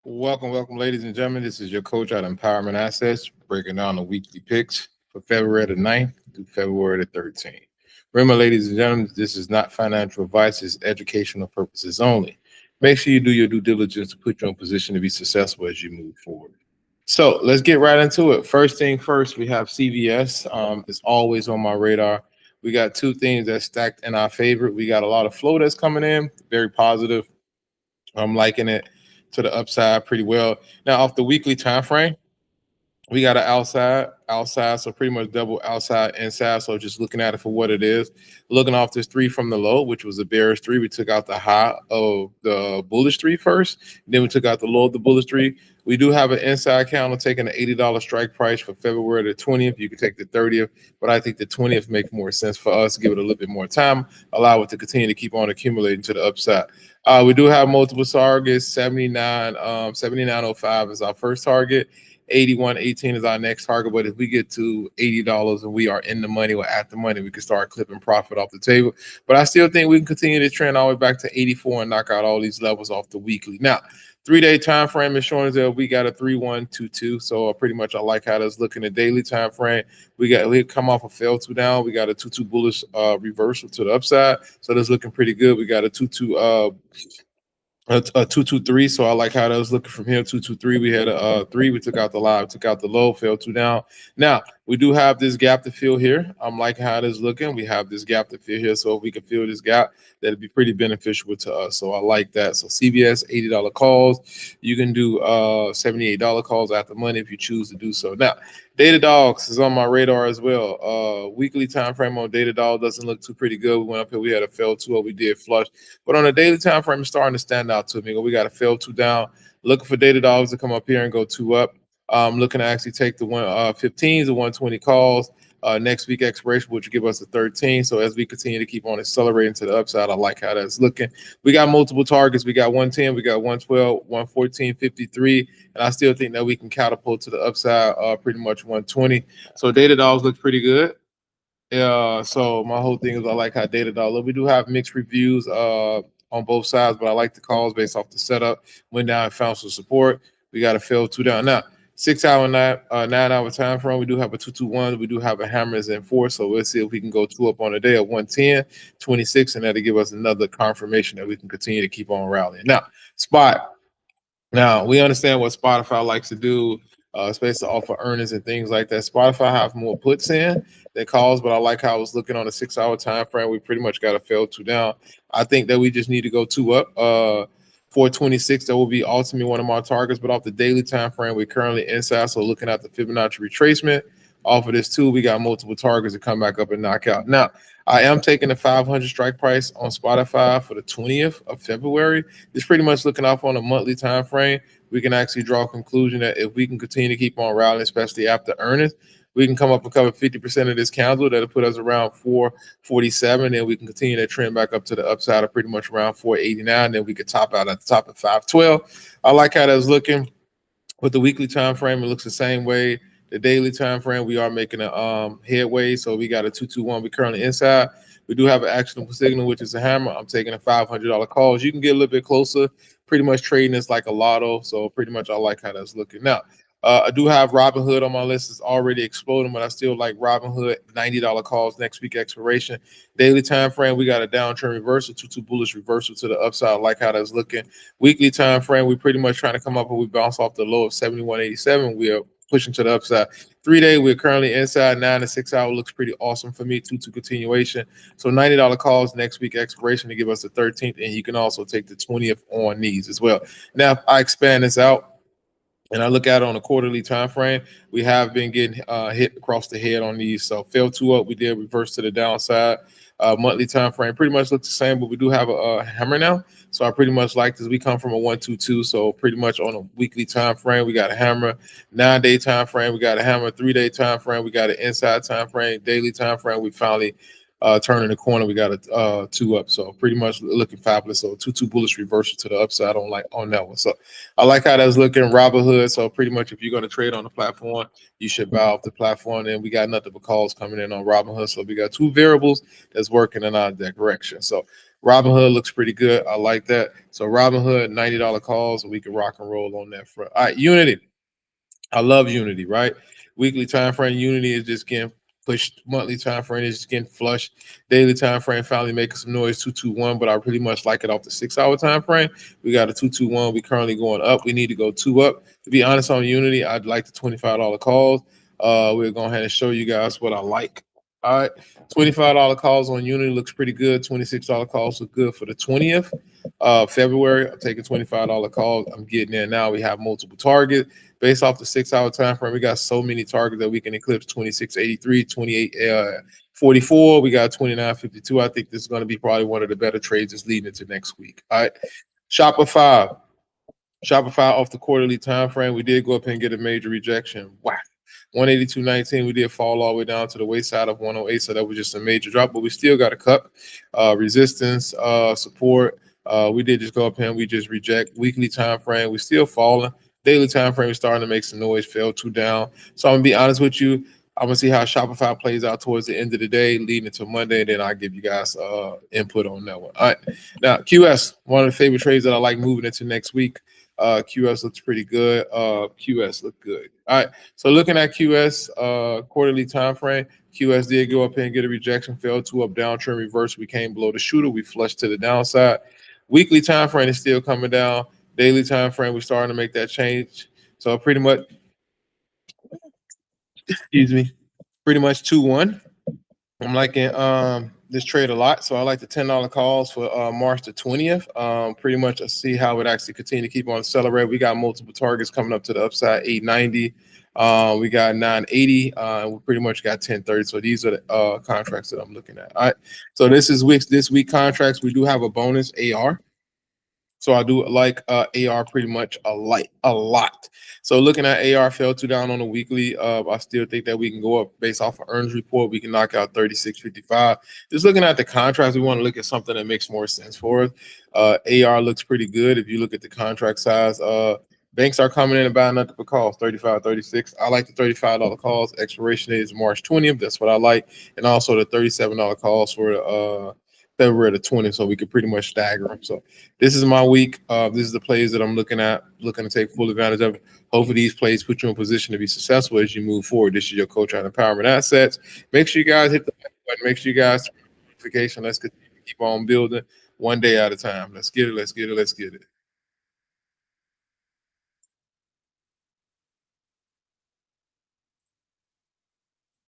Welcome, ladies and gentlemen. This is your coach at Empowerment Assets, breaking down the weekly picks for February the 9th through February the 13th. Remember, ladies and gentlemen, this is not financial advice, it's educational purposes only. Make sure you do your due diligence to put you in position to be successful as you move forward. So let's get right into it. First thing first, we have CVS. It's always on my radar. We got two things that stacked in our favor. We got a lot of flow that's coming in, very positive. I'm liking it to the upside pretty well. Now, off the weekly time frame, we got an outside, so pretty much double outside, inside. So just looking at it for what it is. Looking off this three from the low, which was a bearish three. We took out the high of the bullish three first. Then we took out the low of the bullish three. We do have an inside counter taking an $80 strike price for February the 20th. You can take the 30th, but I think the 20th makes more sense for us. Give it a little bit more time, allow it to continue to keep on accumulating to the upside. We do have multiple targets. 79.05 is our first target. 81.18 is our next target. But if we get to $80 and we are in the money or at the money, we can start clipping profit off the table. But I still think we can continue to trend all the way back to 84 and knock out all these levels off the weekly. Now, 3-day time frame is showing that we got a 3-1-2-2. So pretty much I like how that's looking. The daily time frame, we come off a fail two down. We got a 2-2 bullish reversal to the upside. So that's looking pretty good. We got a 2-2 a 2-2-3. So I like how that was looking from here. 2-2-3. We had a three. We took out the low, took out the low, fell two down. Now we do have this gap to fill here. I'm liking how it is looking. We have this gap to fill here. So if we can fill this gap, that'd be pretty beneficial to us. So I like that. So CVS $80 calls. You can do $78 calls at the money if you choose to do so. Now, Data Dogs is on my radar as well. Weekly time frame on Data Dog doesn't look too pretty good. We went up here, we had a fail two, or we did flush. But on a daily time frame, it's starting to stand out to me. We got a fail two down. Looking for Data Dogs to come up here and go two up. Looking to actually take the 115s, the 120 calls. Next week expiration, which will give us a 13. So as we continue to keep on accelerating to the upside, I like how that's looking. We got multiple targets. We got 110, we got 112, 114, 53, and I still think that we can catapult to the upside pretty much 120. So Data Dogs look pretty good. Yeah, so my whole thing is I like how Data Dog look. We do have mixed reviews on both sides, but I like the calls based off the setup. Went down and found some support. We got to fill two down. Now, 6 hour, 9 hour time frame. We do have a 221. We do have a hammers and four. So we'll see if we can go two up on a day of 110, 26, and that'll give us another confirmation that we can continue to keep on rallying. Now, spot. Now we understand what Spotify likes to do, especially offer earnings and things like that. Spotify have more puts in than calls, but I like how I was looking on a 6 hour time frame. We pretty much got a fail two down. I think that we just need to go two up. 426, that will be ultimately one of my targets, but off the daily time frame, we're currently inside. So looking at the Fibonacci retracement off of this too, we got multiple targets to come back up and knock out. Now, I am taking the 500 strike price on Spotify for the 20th of February. It's pretty much looking off on a monthly time frame. We can actually draw a conclusion that if we can continue to keep on rallying, especially after earnings, we can come up and cover 50% of this candle. That'll put us around 447. And we can continue that trend back up to the upside of pretty much around 489. Then we could top out at the top of 512. I like how that's looking. With the weekly time frame, it looks the same way. The daily time frame, we are making a headway. So we got a 221. We currently inside. We do have an actionable signal, which is a hammer. I'm taking a $500 calls. You can get a little bit closer. Pretty much trading this like a lotto. So pretty much I like how that's looking. Now, I do have Robinhood on my list. It's already exploding, but I still like Robinhood. $90 calls next week expiration. Daily time frame, we got a downtrend reversal, 2-2 bullish reversal to the upside. I like how that's looking. Weekly time frame, we pretty much trying to come up and we bounce off the low of 71.87. We are pushing to the upside. 3-day, we're currently inside. 9 to 6 hour looks pretty awesome for me. 2-2 continuation. So $90 calls next week expiration to give us the 13th, and you can also take the 20th on these as well. Now, if I expand this out, and I look at it on a quarterly time frame, we have been getting hit across the head on these. So fell two up, we did reverse to the downside. Monthly time frame pretty much looks the same, but we do have a hammer now. So I pretty much like this. We come from a 1-2-2, so pretty much on a weekly time frame, we got a hammer. 9-day time frame, we got a hammer. 3-day time frame, we got an inside time frame. Daily time frame, we finally turning the corner. We got a two up, so pretty much looking fabulous. So 2-2 bullish reversal to the upside on that one. So I like how that's looking. Robinhood. So pretty much if you're going to trade on the platform, you should buy off the platform. And we got nothing but calls coming in on Robinhood. So we got two variables that's working in our direction. So Robinhood looks pretty good. I like that. So Robinhood, $90 calls, and we can rock and roll on that front. All right, Unity. I love Unity, right? Weekly time frame Unity is just getting pushed. Monthly time frame is just getting flushed. Daily time frame finally making some noise, 221, but I pretty much like it off the 6 hour time frame. We got a 221. We currently going up. We need to go two up. To be honest, on Unity, I'd like the $25 calls. We're going ahead and show you guys what I like. All right, $25 calls on Unity looks pretty good. $26 calls look good for the 20th February. I'm taking $25 calls. I'm getting there now. We have multiple targets based off the 6 hour time frame. We got so many targets that we can eclipse 2683, 2844. We got 2952. I think this is going to be probably one of the better trades that's leading into next week. All right. Shopify. Shopify off the quarterly time frame. We did go up and get a major rejection. Wow. 182.19. We did fall all the way down to the wayside of 108. So that was just a major drop, but we still got a cut. Resistance, support. We did just go up and we just reject. Weekly time frame. We still falling. Daily time frame is starting to make some noise, fell two down. So I'm gonna be honest with you. I'm gonna see how Shopify plays out towards the end of the day, leading into Monday, and then I'll give you guys input on that one. All right. Now, QS, one of the favorite trades that I like moving into next week. QS looks pretty good. QS look good. All right. So looking at QS quarterly time frame, QS did go up here and get a rejection, fell to up downtrend reverse. We came below the shooter. We flushed to the downside. Weekly time frame is still coming down. Daily time frame, we're starting to make that change. So pretty much, excuse me, pretty much 2-1. I'm liking this trade a lot. So I like the $10 calls for March the 20th. Pretty much I see how it actually continue to keep on accelerate. We got multiple targets coming up to the upside, 890. We got 980. We pretty much got 1030. So these are the contracts that I'm looking at. All right. So this week contracts. We do have a bonus AR. So I do like AR pretty much a lot. So looking at AR fell two down on the weekly. I still think that we can go up based off of earnings report. We can knock out 36.55. Just looking at the contracts, we want to look at something that makes more sense for us. AR looks pretty good. If you look at the contract size, banks are coming in and buying nothing but calls, 35, 36. I like the $35 calls. Expiration date is March 20th. That's what I like. And also the $37 calls for February the 20th, so we could pretty much stagger them. So this is my week. This is the plays that I'm looking at, looking to take full advantage of. Hopefully these plays put you in position to be successful as you move forward. This is your coach on Empowerment Assets. Make sure you guys hit the like button. Make sure you guys turn on notification. Let's keep on building one day at a time. Let's get it. Let's get it. Let's get it.